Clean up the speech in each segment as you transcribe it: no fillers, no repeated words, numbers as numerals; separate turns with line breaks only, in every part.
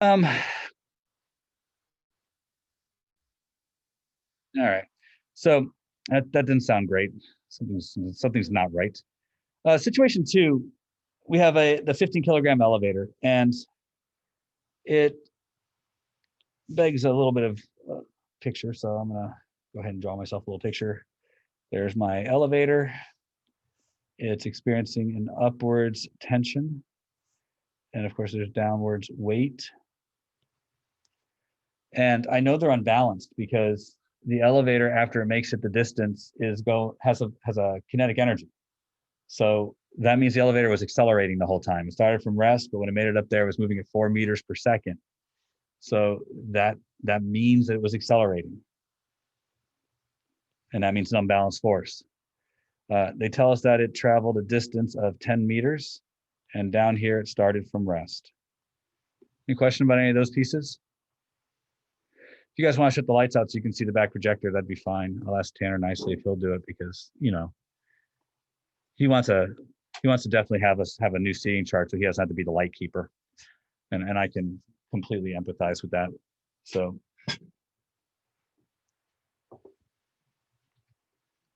All right. So that didn't sound great. Something's not right. Situation two, we have the 15 kilogram elevator, and it begs a little bit of picture. So I'm gonna go ahead and draw myself a little picture. There's my elevator. It's experiencing an upwards tension. And of course, there's downwards weight. And I know they're unbalanced because the elevator, after it makes it the distance, has a kinetic energy. So that means the elevator was accelerating the whole time. It started from rest, but when it made it up there, it was moving at 4 meters per second. So that means that it was accelerating. And that means an unbalanced force. They tell us that it traveled a distance of 10 meters, and down here it started from rest. Any question about any of those pieces? If you guys want to shut the lights out so you can see the back projector, that'd be fine. I'll ask Tanner nicely if he'll do it because, he wants to definitely have us have a new seating chart so he doesn't have to be the light keeper. And I can completely empathize with that. So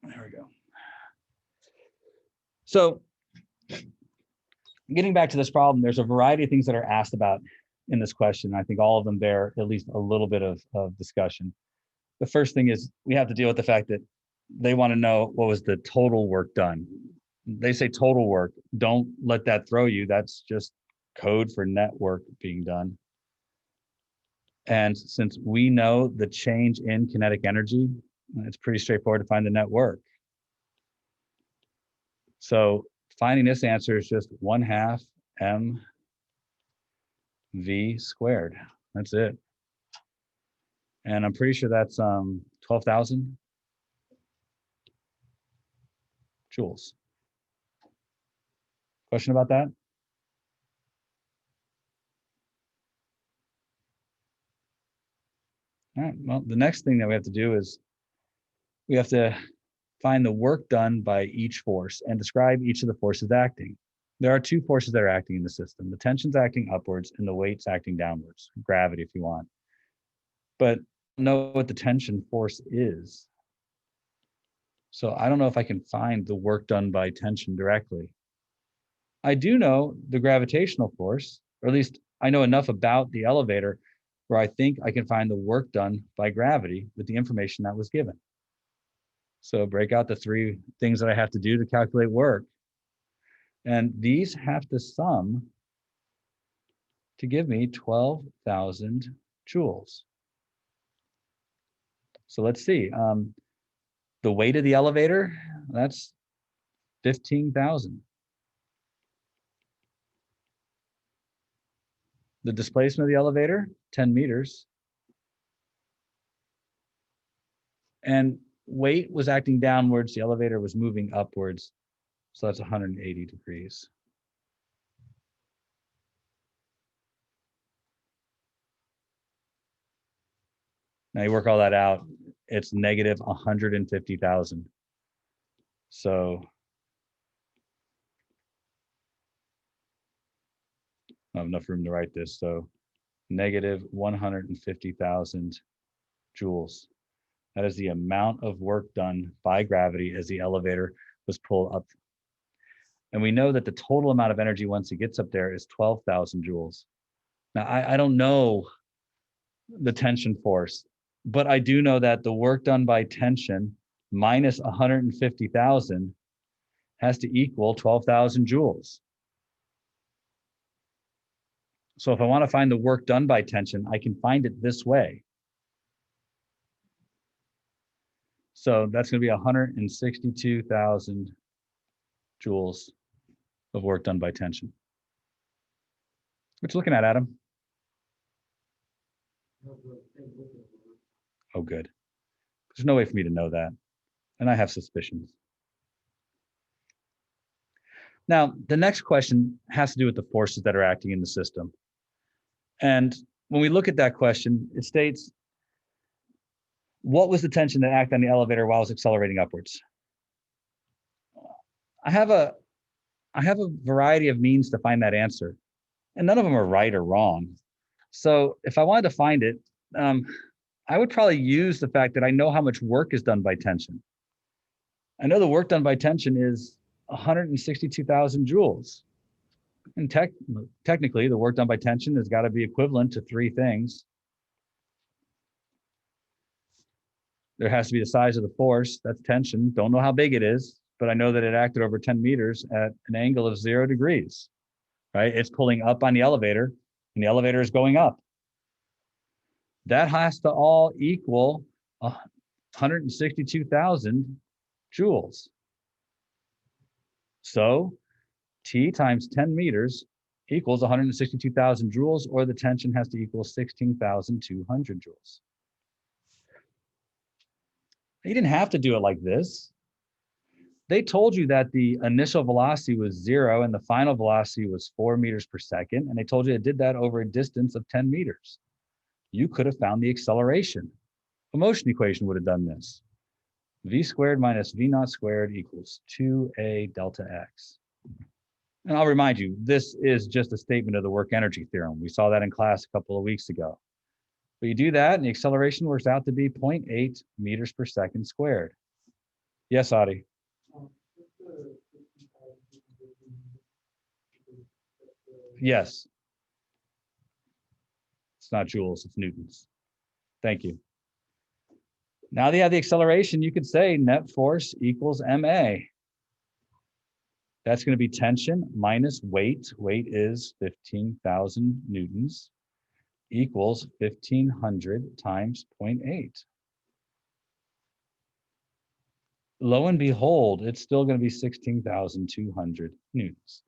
there we go. So getting back to this problem, there's a variety of things that are asked about in this question. I think all of them bear at least a little bit of discussion. The first thing is we have to deal with the fact that they want to know what was the total work done. They say total work. Don't let that throw you. That's just code for net work being done. And since we know the change in kinetic energy, it's pretty straightforward to find the net work. So finding this answer is just 1/2 mv squared. That's it. And I'm pretty sure that's 12,000 joules. Question about that? All right, well, the next thing that we have to do is we have to find the work done by each force and describe each of the forces acting. There are two forces that are acting in the system. The tension's acting upwards and the weight's acting downwards, gravity if you want. But know what the tension force is. So I don't know if I can find the work done by tension directly. I do know the gravitational force, or at least I know enough about the elevator where I think I can find the work done by gravity with the information that was given. So break out the 3 things that I have to do to calculate work. And these have to sum to give me 12,000 joules. So let's see. The weight of the elevator, that's 15,000. The displacement of the elevator, 10 meters. And weight was acting downwards. The elevator was moving upwards. So that's 180 degrees. Now you work all that out, it's negative 150,000. So I have enough room to write this. So negative 150,000 joules. That is the amount of work done by gravity as the elevator was pulled up. And we know that the total amount of energy once it gets up there is 12,000 joules. Now, I don't know the tension force, but I do know that the work done by tension minus 150,000 has to equal 12,000 joules. So if I want to find the work done by tension, I can find it this way. So that's going to be 162,000 joules of work done by tension. What you looking at, Adam? Oh, good. There's no way for me to know that. And I have suspicions. Now, the next question has to do with the forces that are acting in the system. And when we look at that question, it states, what was the tension that acted on the elevator while it was accelerating upwards? I have a variety of means to find that answer, and none of them are right or wrong. So if I wanted to find it, I would probably use the fact that I know how much work is done by tension. I know the work done by tension is 162,000 joules. And technically, the work done by tension has got to be equivalent to three things. There has to be the size of the force, that's tension. Don't know how big it is, but I know that it acted over 10 meters at an angle of 0 degrees, right? It's pulling up on the elevator, and the elevator is going up. That has to all equal 162,000 joules. So T times 10 meters equals 162,000 joules, or the tension has to equal 16,200 joules. You didn't have to do it like this. They told you that the initial velocity was 0 and the final velocity was 4 meters per second, and they told you it did that over a distance of 10 meters. You could have found the acceleration. A motion equation would have done this. V squared minus V naught squared equals 2a delta x. And I'll remind you, this is just a statement of the work energy theorem. We saw that in class a couple of weeks ago. But you do that, and the acceleration works out to be 0.8 meters per second squared. Yes, Adi? Yes. It's not joules, it's newtons. Thank you. Now that you have the acceleration, you could say net force equals ma. That's going to be tension minus weight. Weight is 15,000 newtons equals 1,500 times 0.8. Lo and behold, it's still going to be 16,200 newtons.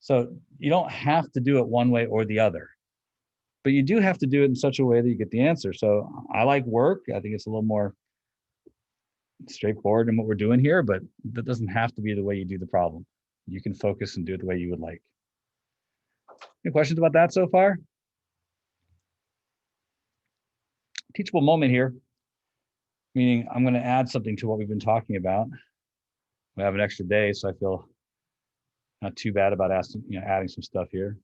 So you don't have to do it one way or the other, but you do have to do it in such a way that you get the answer. So I like work. I think it's a little more straightforward in what we're doing here, but that doesn't have to be the way you do the problem. You can focus and do it the way you would like. Any questions about that so far? Teachable moment here, meaning I'm going to add something to what we've been talking about. We have an extra day, so I feel not too bad about adding some stuff here.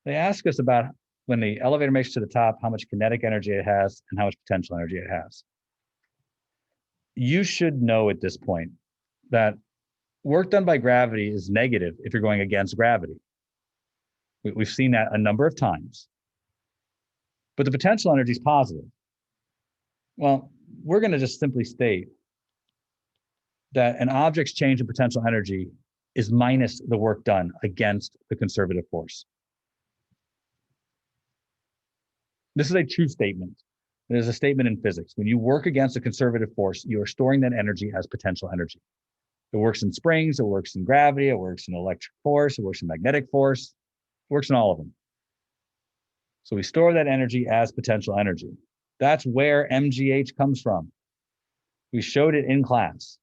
They ask us about when the elevator makes it to the top, how much kinetic energy it has and how much potential energy it has. You should know at this point that work done by gravity is negative if you're going against gravity. We've seen that a number of times. But the potential energy is positive. Well, we're going to just simply state that an object's change in potential energy is minus the work done against the conservative force. This is a true statement. It is a statement in physics. When you work against a conservative force, you are storing that energy as potential energy. It works in springs, it works in gravity, it works in electric force, it works in magnetic force, it works in all of them. So we store that energy as potential energy. That's where MGH comes from. We showed it in class.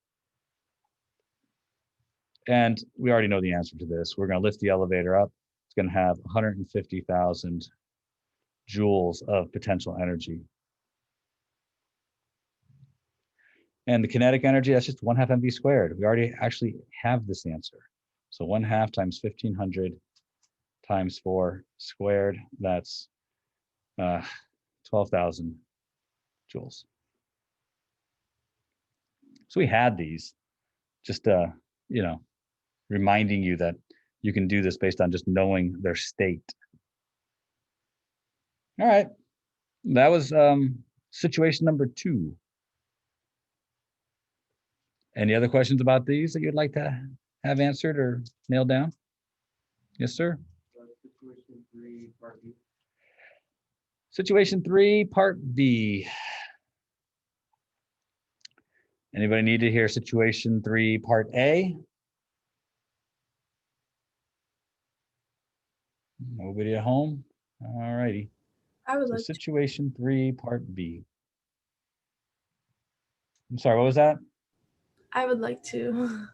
And we already know the answer to this. We're going to lift the elevator up. It's going to have 150,000 joules of potential energy. And the kinetic energy, that's just 1/2 mv squared. We already actually have this answer. So 1/2 times 1,500 times 4 squared, that's 12,000 joules. So we had these, just reminding you that you can do this based on just knowing their state. All right, that was situation number 2. Any other questions about these that you'd like to have answered or nailed down? Yes, sir. Situation 3, part B. Situation 3, part B. Anybody need to hear situation 3, part A? Nobody at home? All righty.
I would
So
like
situation 3, part B. I'm sorry, what was that?
I would like to.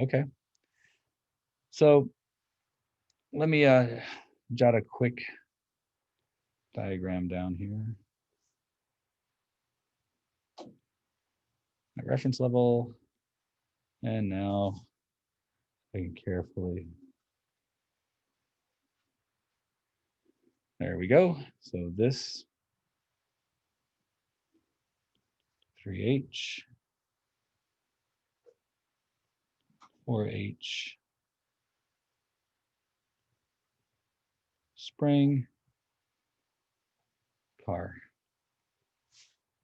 Okay. So let me jot a quick diagram down here. My reference level. And now I can carefully There we go. So this 3H, 4H, spring, car.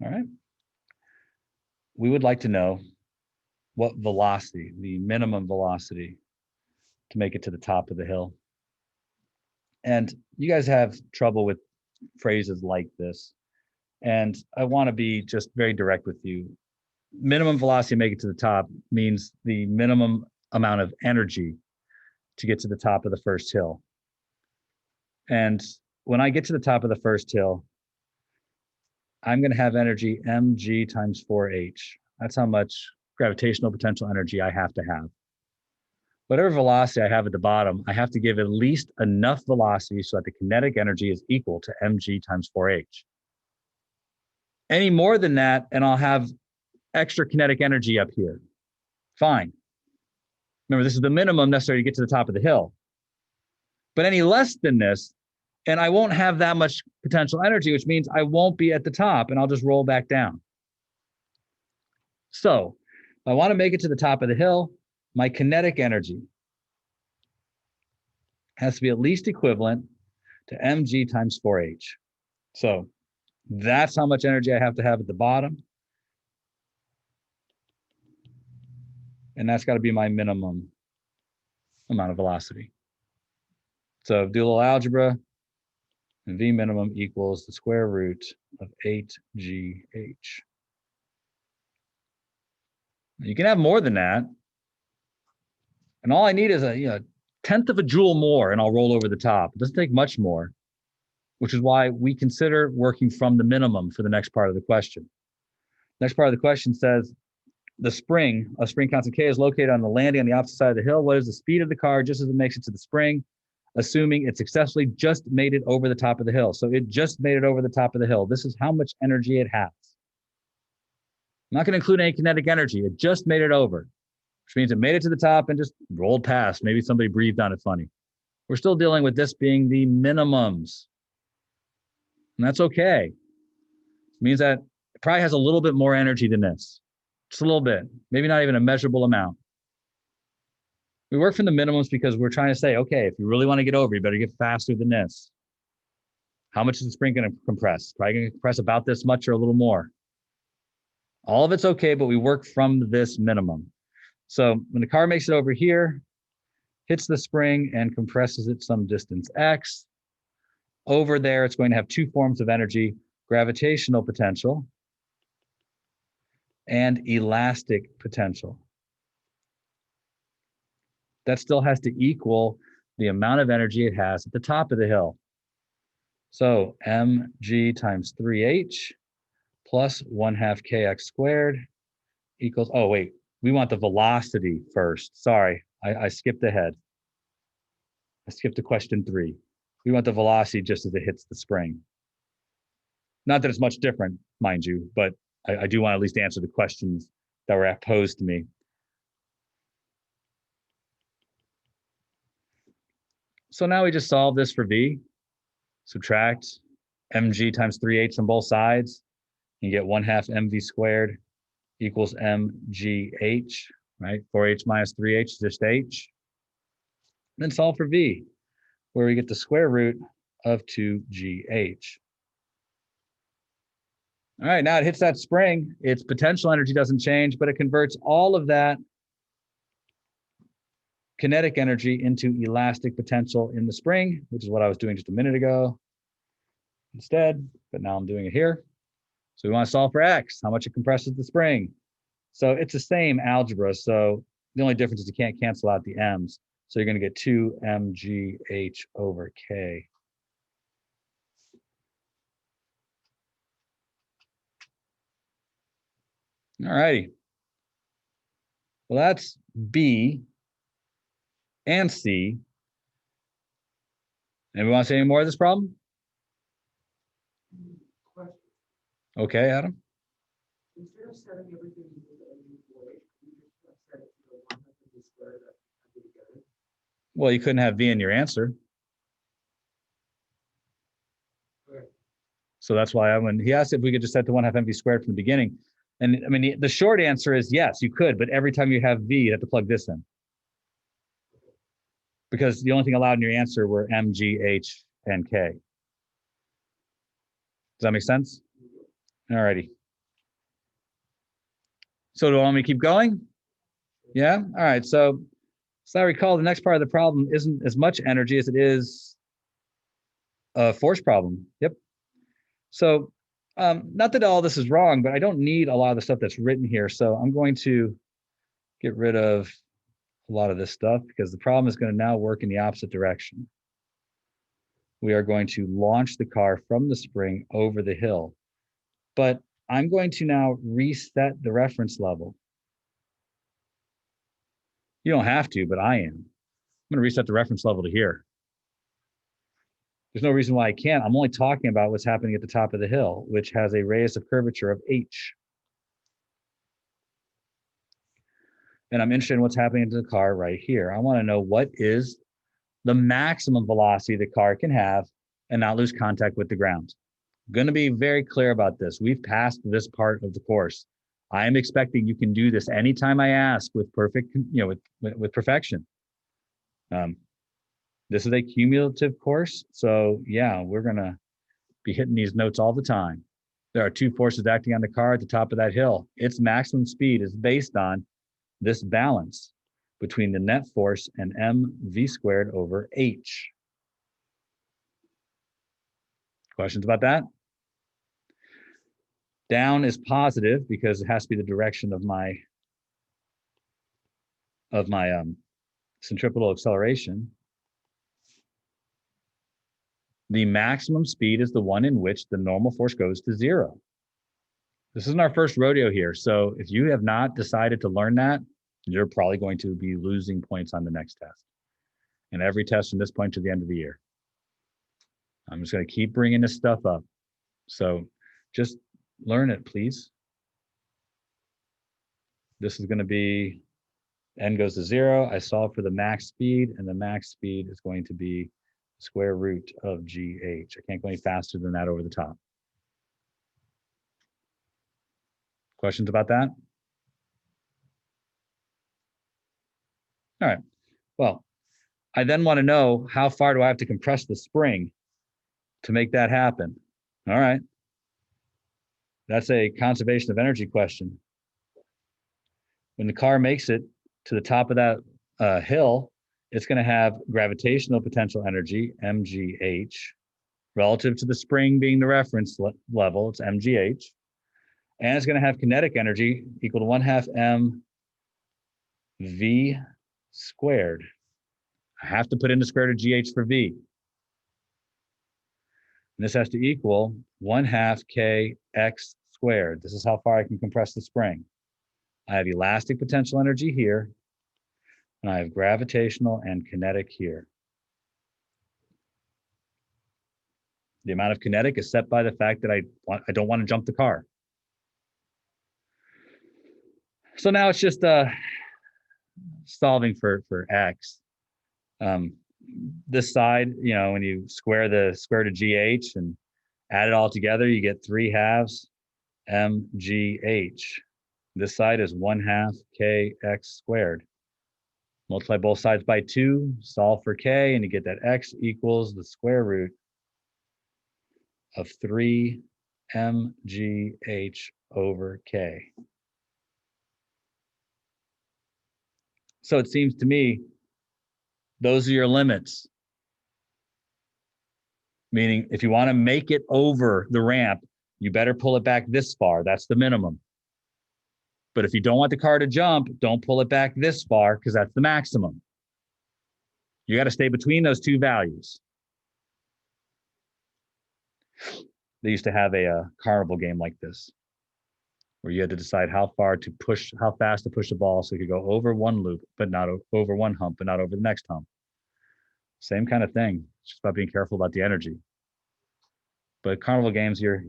All right. We would like to know what velocity, the minimum velocity to make it to the top of the hill. And you guys have trouble with phrases like this. And I want to be just very direct with you. Minimum velocity to make it to the top means the minimum amount of energy to get to the top of the first hill. And when I get to the top of the first hill, I'm going to have energy mg times 4h. That's how much gravitational potential energy I have to have. Whatever velocity I have at the bottom, I have to give at least enough velocity so that the kinetic energy is equal to mg times 4h. Any more than that, and I'll have extra kinetic energy up here. Fine. Remember, this is the minimum necessary to get to the top of the hill. But any less than this, and I won't have that much potential energy, which means I won't be at the top and I'll just roll back down. So if I want to make it to the top of the hill, my kinetic energy has to be at least equivalent to mg times 4h. So that's how much energy I have to have at the bottom. And that's got to be my minimum amount of velocity. So do a little algebra, and V minimum equals the square root of 8GH. You can have more than that. And all I need is a tenth of a joule more, and I'll roll over the top. It doesn't take much more, which is why we consider working from the minimum for the next part of the question. Next part of the question says, a spring constant K is located on the landing on the opposite side of the hill. What is the speed of the car just as it makes it to the spring, assuming it successfully just made it over the top of the hill? So it just made it over the top of the hill. This is how much energy it has. I'm not going to include any kinetic energy. It just made it over, which means it made it to the top and just rolled past. Maybe somebody breathed on it funny. We're still dealing with this being the minimums. And that's okay. It means that it probably has a little bit more energy than this. Just a little bit, maybe not even a measurable amount. We work from the minimums because we're trying to say, okay, if you really want to get over, you better get faster than this. How much is the spring going to compress? Probably going to compress about this much or a little more. All of it's okay, but we work from this minimum. So when the car makes it over here, hits the spring and compresses it some distance x, over there, it's going to have two forms of energy: gravitational potential and elastic potential. That still has to equal the amount of energy it has at the top of the hill. So mg times 3h plus 1/2 kx squared equals, oh wait, we want the velocity first. Sorry, I skipped ahead. I skipped to question 3. We want the velocity just as it hits the spring. Not that it's much different, mind you, but I do want to at least answer the questions that were posed to me. So now we just solve this for V. Subtract mg times 3h on both sides. You get 1/2 mv squared equals mgh, right? 4h minus 3h is just h. Then solve for V, where we get the square root of 2gh. All right, now it hits that spring. Its potential energy doesn't change, but it converts all of that kinetic energy into elastic potential in the spring, which is what I was doing just a minute ago instead, but now I'm doing it here. So we want to solve for x, how much it compresses the spring. So it's the same algebra. So the only difference is you can't cancel out the m's. So you're going to get 2 mgh over k. All righty. Well, that's B and C. Anybody want to say any more of this problem? Okay, Adam.
Instead of setting everything equal to mg/h, you just set it to 1/2 mv squared. That together.
Well, you couldn't have V in your answer. So that's why when he asked if we could just set to 1/2 mv squared from the beginning. And I mean, the short answer is yes, you could, but every time you have v, you have to plug this in. Because the only thing allowed in your answer were m, g, h, and k. Does that make sense? All righty. So do I want me to keep going? Yeah? All right. So I recall the next part of the problem isn't as much energy as it is a force problem. Yep. So not that all this is wrong, but I don't need a lot of the stuff that's written here. So I'm going to get rid of a lot of this stuff because the problem is going to now work in the opposite direction. We are going to launch the car from the spring over the hill. But I'm going to now reset the reference level. You don't have to, but I am. I'm going to reset the reference level to here. There's no reason why I can't. I'm only talking about what's happening at the top of the hill, which has a radius of curvature of h. And I'm interested in what's happening to the car right here. I want to know what is the maximum velocity the car can have and not lose contact with the ground. I'm going to be very clear about this. We've passed this part of the course. I am expecting you can do this anytime I ask with perfect, with perfection. This is a cumulative course. So yeah, we're going to be hitting these notes all the time. There are two forces acting on the car at the top of that hill. Its maximum speed is based on this balance between the net force and mv squared over h. Questions about that? Down is positive because it has to be the direction of my centripetal acceleration. The maximum speed is the one in which the normal force goes to 0. This isn't our first rodeo here. So if you have not decided to learn that, you're probably going to be losing points on the next test. And every test from this point to the end of the year. I'm just going to keep bringing this stuff up. So just learn it, please. This is going to be n goes to 0. I solve for the max speed, and the max speed is going to be square root of gh. I can't go any faster than that over the top. Questions about that? All right. Well, I then want to know how far do I have to compress the spring to make that happen? All right. That's a conservation of energy question. When the car makes it to the top of that hill, it's going to have gravitational potential energy, mgh, relative to the spring being the reference level, it's mgh. And it's going to have kinetic energy equal to 1/2 mv squared. I have to put in the square root of gh for v. And this has to equal 1/2 kx squared. This is how far I can compress the spring. I have elastic potential energy here, and I have gravitational and kinetic here. The amount of kinetic is set by the fact that I don't want to jump the car. So now it's just solving for x. This side, when you square the square root of gh and add it all together, you get 3/2 mgh. This side is 1/2 kx squared. Multiply both sides by 2, solve for k, and you get that x equals the square root of 3 mgh over k. So it seems to me those are your limits. Meaning, if you want to make it over the ramp, you better pull it back this far. That's the minimum. But if you don't want the car to jump, don't pull it back this far because that's the maximum. You got to stay between those two values. They used to have a carnival game like this, where you had to decide how fast to push the ball so you could go over one loop, but not over one hump, but not over the next hump. Same kind of thing. It's just about being careful about the energy. But carnival games, you're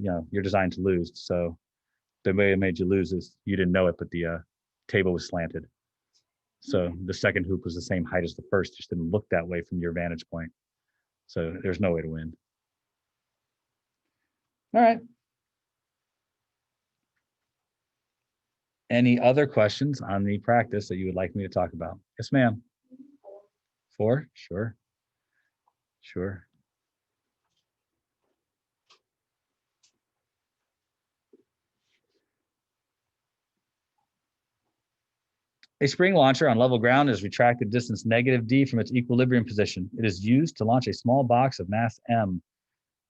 designed to lose. So the way it made you lose is you didn't know it, but the table was slanted. So the second hoop was the same height as the first, just didn't look that way from your vantage point. So there's no way to win. All right. Any other questions on the practice that you would like me to talk about? Yes, ma'am. 4? Sure. Sure. A spring launcher on level ground is retracted distance -d from its equilibrium position. It is used to launch a small box of mass m.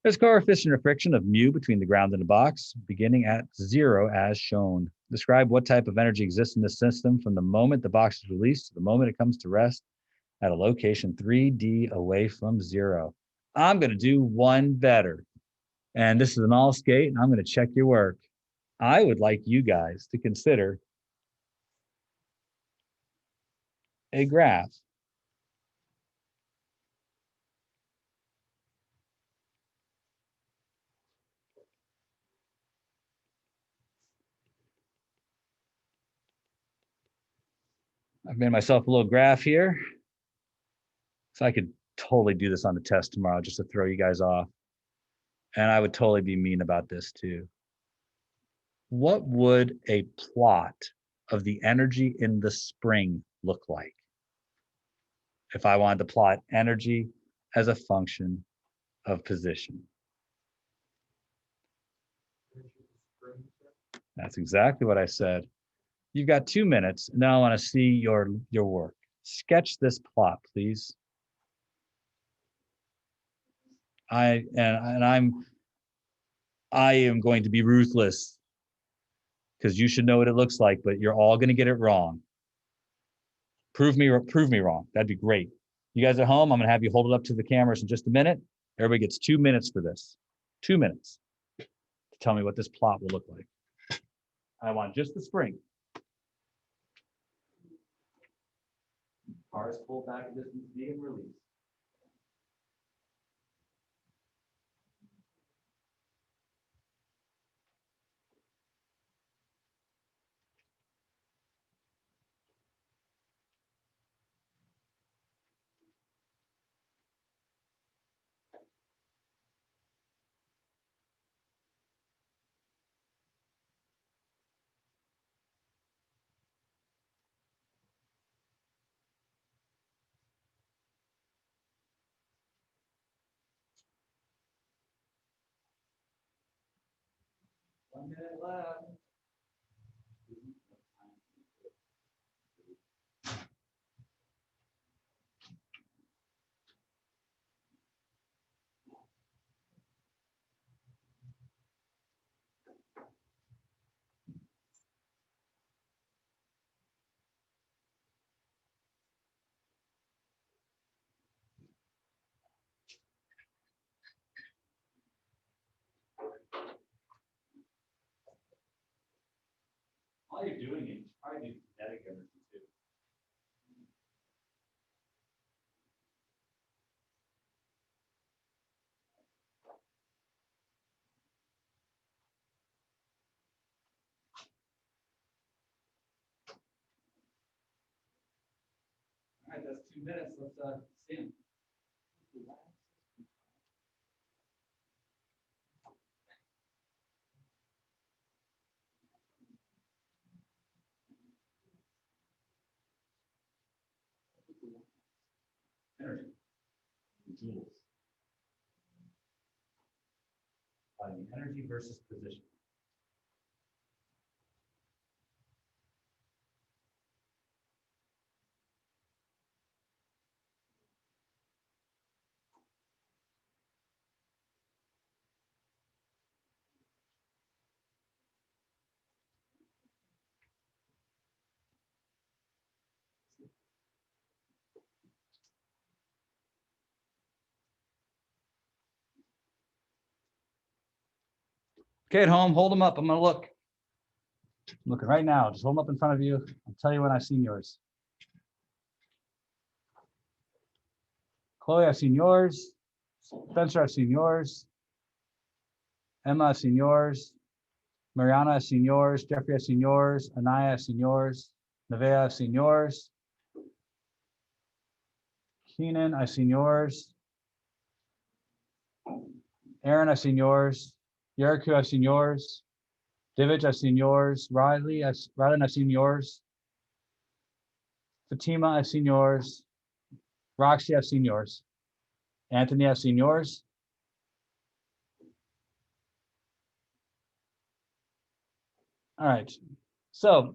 There's a coefficient of friction of mu between the ground and the box, beginning at 0 as shown. Describe what type of energy exists in this system from the moment the box is released to the moment it comes to rest at a location 3D away from 0. I'm going to do one better. And this is an all skate, and I'm going to check your work. I would like you guys to consider a graph. I've made myself a little graph here. So I could totally do this on the test tomorrow just to throw you guys off. And I would totally be mean about this too. What would a plot of the energy in the spring look like if I wanted to plot energy as a function of position? That's exactly what I said. You've got 2 minutes. And now I want to see your work. Sketch this plot, please. I am going to be ruthless because you should know what it looks like, but you're all going to get it wrong. Prove me wrong. That'd be great. You guys at home, I'm going to have you hold it up to the cameras in just a minute. Everybody gets 2 minutes for this. 2 minutes to tell me what this plot will look like. I want just the spring. Cars pull back a distance being released. One minute left. All you're doing is trying to do kinetic energy too. All right, that's 2 minutes. Let's see them. Energy, joules. Energy versus position. Okay, at home, hold them up. I'm gonna look. I'm looking right now. Just hold them up in front of you. I'll tell you when I've seen yours. Chloe, I've seen yours. Spencer, I've seen yours. Emma, I've seen yours. Mariana, I've seen yours. Jeffrey, I've seen yours. Anaya, I've seen yours. Nevea, I've seen yours. Keenan, I've seen yours. Aaron, I've seen yours. Yeriku, I've seen yours. Divij, I've seen yours. Rylan, I've seen yours. Fatima, I've seen yours. Roxy, I've seen yours. Anthony, I've seen yours. All right. So,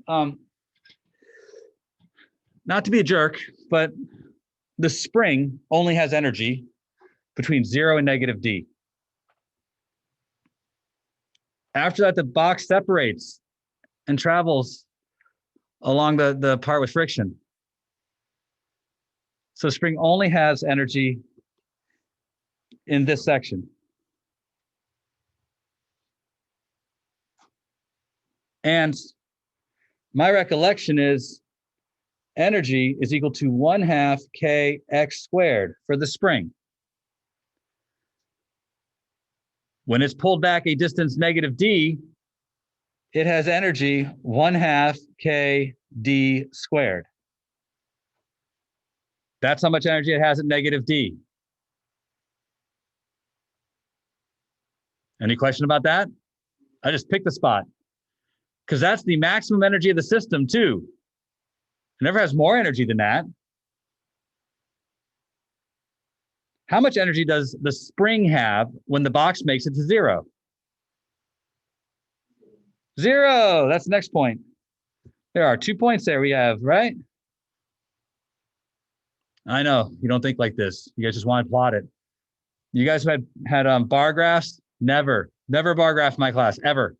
not to be a jerk, but the spring only has energy between 0 and -d. After that, the box separates and travels along the part with friction. So spring only has energy in this section. And my recollection is energy is equal to 1/2 kx² for the spring. When it's pulled back a distance -d, it has energy 1/2 kd². That's how much energy it has at -d. Any question about that? I just picked the spot because that's the maximum energy of the system too. It never has more energy than that. How much energy does the spring have when the box makes it to 0? 0. That's the next point. There are 2 points there we have, right? I know you don't think like this. You guys just want to plot it. You guys had bar graphs? Never bar graph in my class, ever.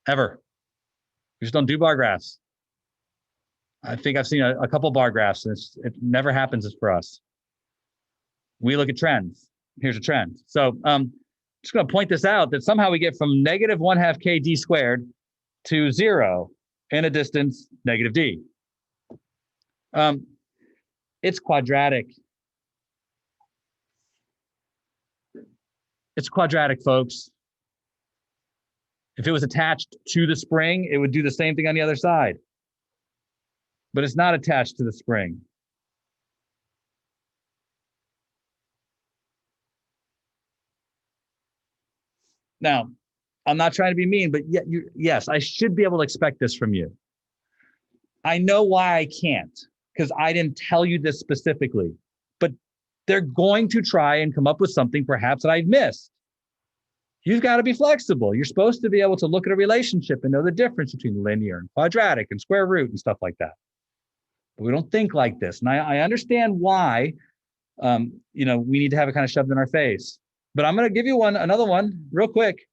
We just don't do bar graphs. I think I've seen a couple bar graphs, and it never happens for us. We look at trends. Here's a trend. So just going to point this out, that somehow we get from -1/2 kd² to 0 in a distance -d. It's quadratic. It's quadratic, folks. If it was attached to the spring, it would do the same thing on the other side. But it's not attached to the spring. Now, I'm not trying to be mean, but yes, I should be able to expect this from you. I know why I can't, because I didn't tell you this specifically, but they're going to try and come up with something perhaps that I've missed. You've got to be flexible. You're supposed to be able to look at a relationship and know the difference between linear and quadratic and square root and stuff like that. But we don't think like this. And I understand why, we need to have it kind of shoved in our face. But I'm going to give you another one real quick.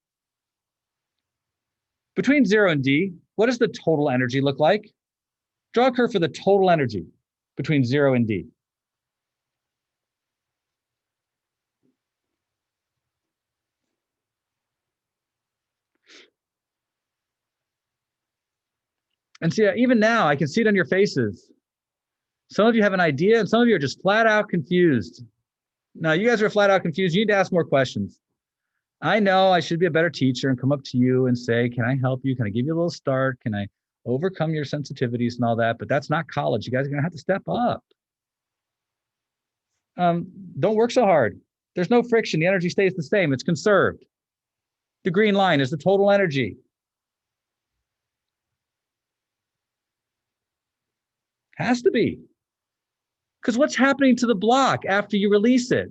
Between 0 and d, what does the total energy look like? Draw a curve for the total energy between 0 and d. And see, even now, I can see it on your faces. Some of you have an idea, and some of you are just flat out confused. Now, you guys are flat out confused. You need to ask more questions. I know I should be a better teacher and come up to you and say, can I help you? Can I give you a little start? Can I overcome your sensitivities and all that? But that's not college. You guys are going to have to step up. Don't work so hard. There's no friction. The energy stays the same. It's conserved. The green line is the total energy. Has to be. Because what's happening to the block after you release it?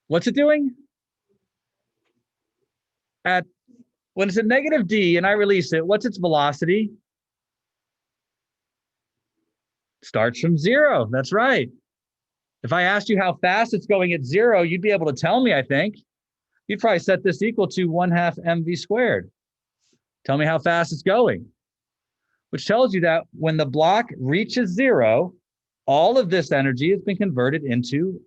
What's it doing? When it's at -d and I release it, what's its velocity? Starts from 0. That's right. If I asked you how fast it's going at 0, you'd be able to tell me, I think. You'd probably set this equal to 1/2 mv². Tell me how fast it's going. Which tells you that when the block reaches 0, all of this energy has been converted into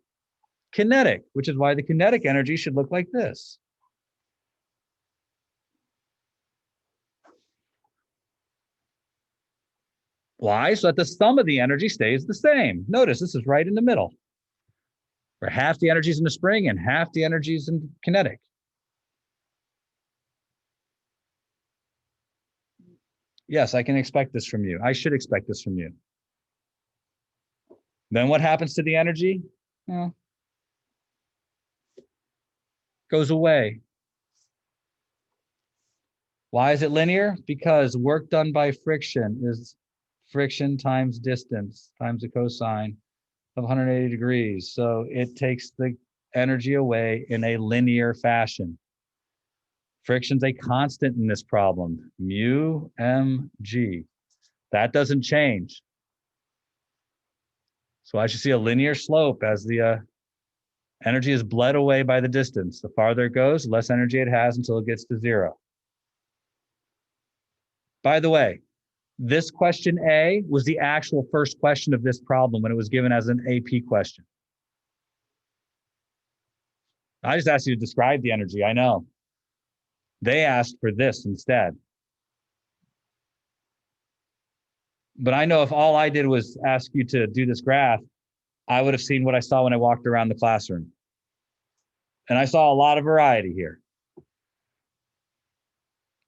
kinetic, which is why the kinetic energy should look like this. Why? So that the sum of the energy stays the same. Notice this is right in the middle, where half the energy is in the spring and half the energy is in kinetic. Yes, I can expect this from you. I should expect this from you. Then what happens to the energy? Well, goes away. Why is it linear? Because work done by friction is friction times distance times the cosine of 180 degrees. So it takes the energy away in a linear fashion. Friction's a constant in this problem, mu mg. That doesn't change. So I should see a linear slope as the energy is bled away by the distance. The farther it goes, the less energy it has until it gets to 0. By the way, this question A was the actual first question of this problem when it was given as an AP question. I just asked you to describe the energy, I know. They asked for this instead. But I know if all I did was ask you to do this graph, I would have seen what I saw when I walked around the classroom. And I saw a lot of variety here.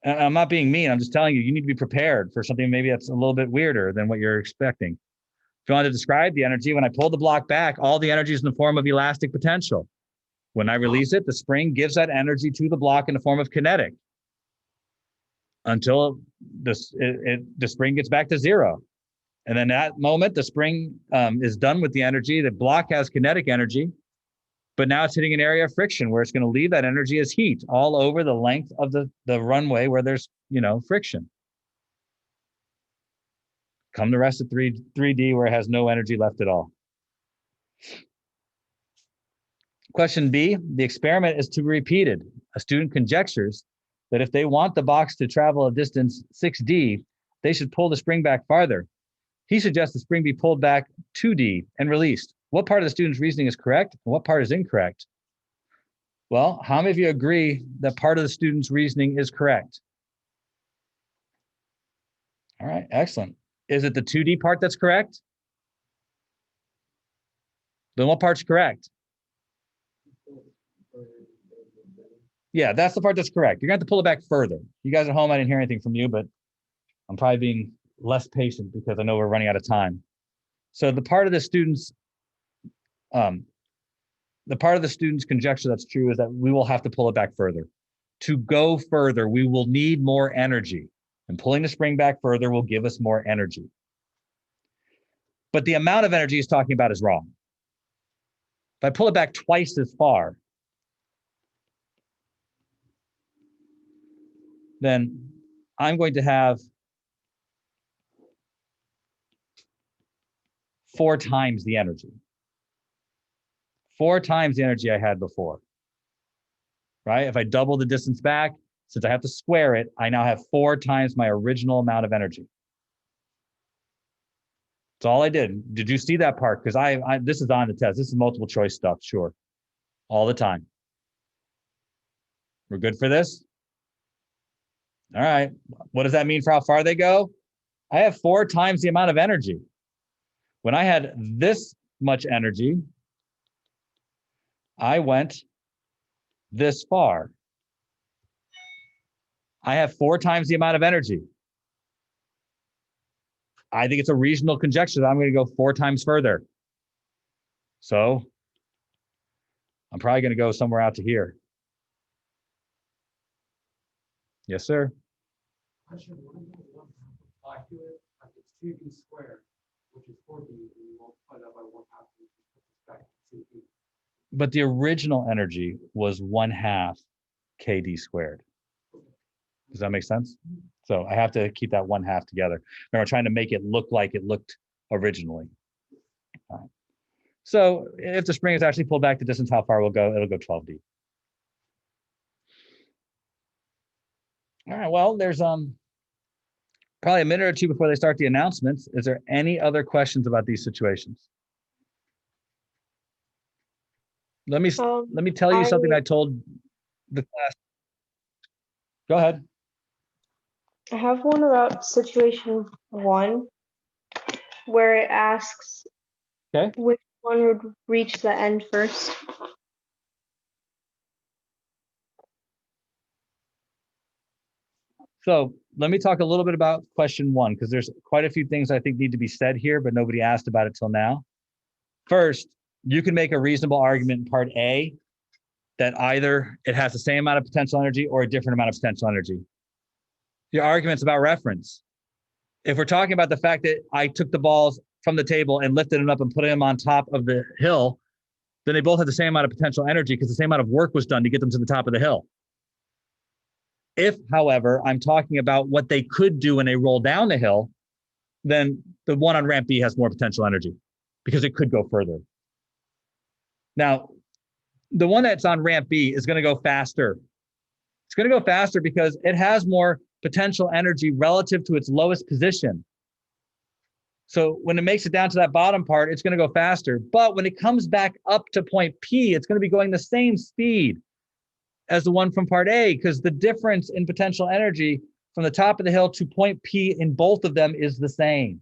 And I'm not being mean, I'm just telling you, you need to be prepared for something maybe that's a little bit weirder than what you're expecting. If you want to describe the energy, when I pull the block back, all the energy is in the form of elastic potential. When I release it, the spring gives that energy to the block in the form of kinetic until the spring gets back to 0. And then at that moment, the spring is done with the energy. The block has kinetic energy, but now it's hitting an area of friction where it's going to leave that energy as heat all over the length of the runway where there's, friction. Come the rest of 3D where it has no energy left at all. Question B, the experiment is to be repeated. A student conjectures that if they want the box to travel a distance 6D, they should pull the spring back farther. He suggests the spring be pulled back 2D and released. What part of the student's reasoning is correct and what part is incorrect? Well, how many of you agree that part of the student's reasoning is correct? All right, excellent. Is it the 2D part that's correct? Then what part's correct? Yeah, that's the part that's correct. You're going to have to pull it back further. You guys at home, I didn't hear anything from you, but I'm probably being less patient because I know we're running out of time. So the part of the student's conjecture that's true is that we will have to pull it back further. To go further, we will need more energy, and pulling the spring back further will give us more energy. But the amount of energy he's talking about is wrong. If I pull it back twice as far, then I'm going to have 4 times the energy. 4 times the energy I had before, right? If I double the distance back, since I have to square it, I now have 4 times my original amount of energy. That's all I did. Did you see that part? Because this is on the test. This is multiple choice stuff, sure. All the time. We're good for this? All right. What does that mean for how far they go? I have 4 times the amount of energy. When I had this much energy, I went this far. I have 4 times the amount of energy. I think it's a reasonable conjecture that I'm going to go 4 times further. So I'm probably going to go somewhere out to here. Yes, sir.
Question, what is the 1/2 apply to it? Like it's 2D squared, which is 4D, and you multiply that by 1/2, which puts us back to 2D.
But the original energy was 1/2 kd squared. Does that make sense? So I have to keep that 1/2 together. Remember, trying to make it look like it looked originally. All right. So if the spring is actually pulled back the distance, how far will go? It'll go 12D. All right, well, there's probably a minute or two before they start the announcements. Is there any other questions about these situations? Let me tell you something I told the class. Go ahead.
I have one about situation 1, where it asks which one would reach the end first.
So let me talk a little bit about question 1, because there's quite a few things I think need to be said here, but nobody asked about it till now. First, you can make a reasonable argument in part A that either it has the same amount of potential energy or a different amount of potential energy. Your argument's about reference. If we're talking about the fact that I took the balls from the table and lifted them up and put them on top of the hill, then they both have the same amount of potential energy because the same amount of work was done to get them to the top of the hill. If, however, I'm talking about what they could do when they roll down the hill, then the one on ramp B has more potential energy because it could go further. Now, the one that's on ramp B is going to go faster. It's going to go faster because it has more potential energy relative to its lowest position. So when it makes it down to that bottom part, it's going to go faster. But when it comes back up to point P, it's going to be going the same speed as the one from part A, because the difference in potential energy from the top of the hill to point P in both of them is the same.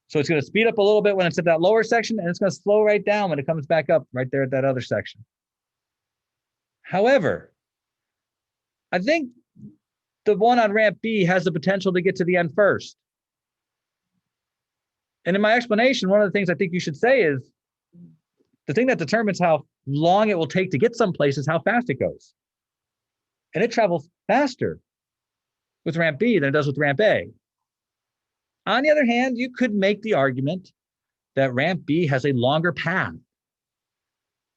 So it's going to speed up a little bit when it's at that lower section, and it's going to slow right down when it comes back up right there at that other section. However, I think the one on ramp B has the potential to get to the end first. And in my explanation, one of the things I think you should say is the thing that determines how long it will take to get someplace is how fast it goes. And it travels faster with ramp B than it does with ramp A. On the other hand, you could make the argument that ramp B has a longer path.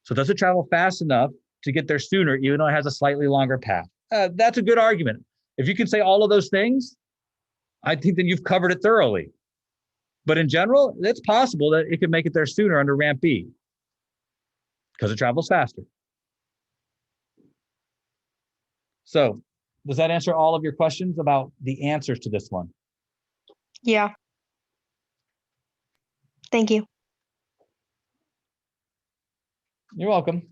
So does it travel fast enough to get there sooner, even though it has a slightly longer path? That's a good argument. If you can say all of those things, I think then you've covered it thoroughly. But in general, it's possible that it could make it there sooner under ramp B because it travels faster. So does that answer all of your questions about the answers to this one?
Yeah. Thank you.
You're welcome.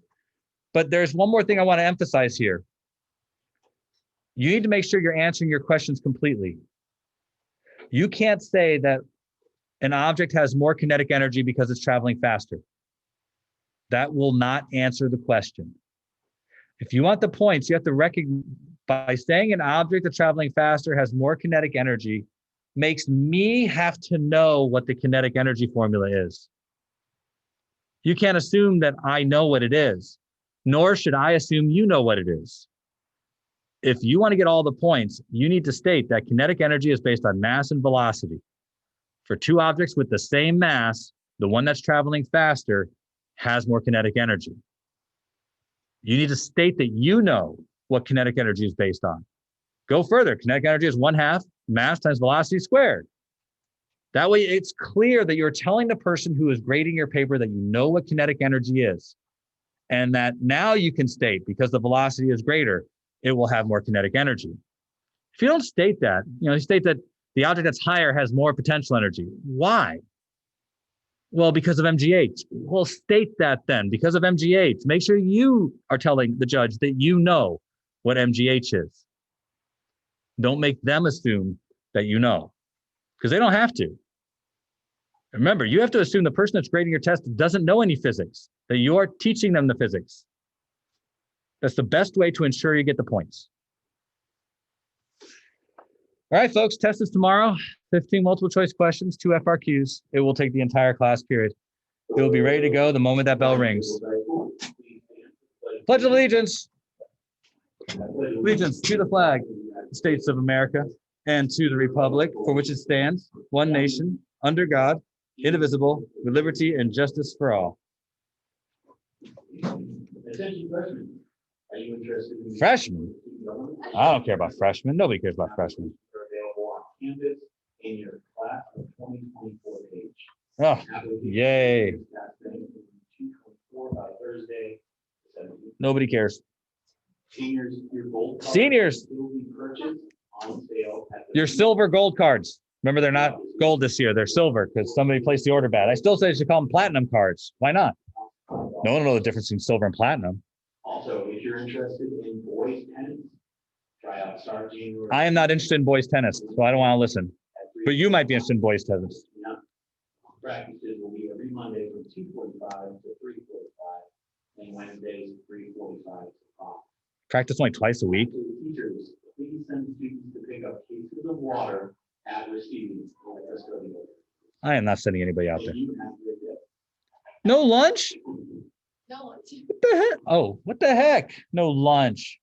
But there's one more thing I want to emphasize here. You need to make sure you're answering your questions completely. You can't say that an object has more kinetic energy because it's traveling faster. That will not answer the question. If you want the points, you have to recognize by saying an object that's traveling faster has more kinetic energy makes me have to know what the kinetic energy formula is. You can't assume that I know what it is, nor should I assume you know what it is. If you want to get all the points, you need to state that kinetic energy is based on mass and velocity. For two objects with the same mass, the one that's traveling faster has more kinetic energy. You need to state that you know what kinetic energy is based on. Go further. Kinetic energy is 1/2 mass times velocity squared. That way it's clear that you're telling the person who is grading your paper that you know what kinetic energy is. And that now you can state, because the velocity is greater, it will have more kinetic energy. If you don't state that, you state that the object that's higher has more potential energy. Why? Well, because of MGH. Well, state that then, because of MGH. Make sure you are telling the judge that you know what MGH is. Don't make them assume that you know, because they don't have to. Remember, you have to assume the person that's grading your test doesn't know any physics, that you are teaching them the physics. That's the best way to ensure you get the points. All right, folks, test is tomorrow. 15 multiple choice questions, 2 FRQs. It will take the entire class period. It will be ready to go the moment that bell rings. Pledge of allegiance. Allegiance to the flag, the States of America, and to the republic for which it stands, one nation, under God, indivisible, with liberty and justice for all.
Attention freshmen. Are you interested in
Freshmen? I don't care about freshmen. Nobody cares about freshmen.
Are available on campus in your class of 2024 page.
Oh, yay.
224 by Thursday.
Nobody cares.
Seniors, your gold cards
Seniors,
will be purchased on sale at the
your silver gold cards. Remember, they're not gold this year. They're silver because somebody placed the order bad. I still say you should call them platinum cards. Why not? No one will know the difference between silver and platinum.
Also, if you're interested in boys tennis, try out Start January.
I am not interested in boys tennis, so I don't want to listen. But you might be interested in boys tennis.
Practices will be every Monday from 2:45 to 3:45 and Wednesdays 3:45 to 5.
Practice only twice a week.
Teachers, please send students to pick up cases of water at receiving.
I am not sending anybody out there.
You have to get
No lunch?
No lunch.
What the heck? Oh, what the heck? No lunch.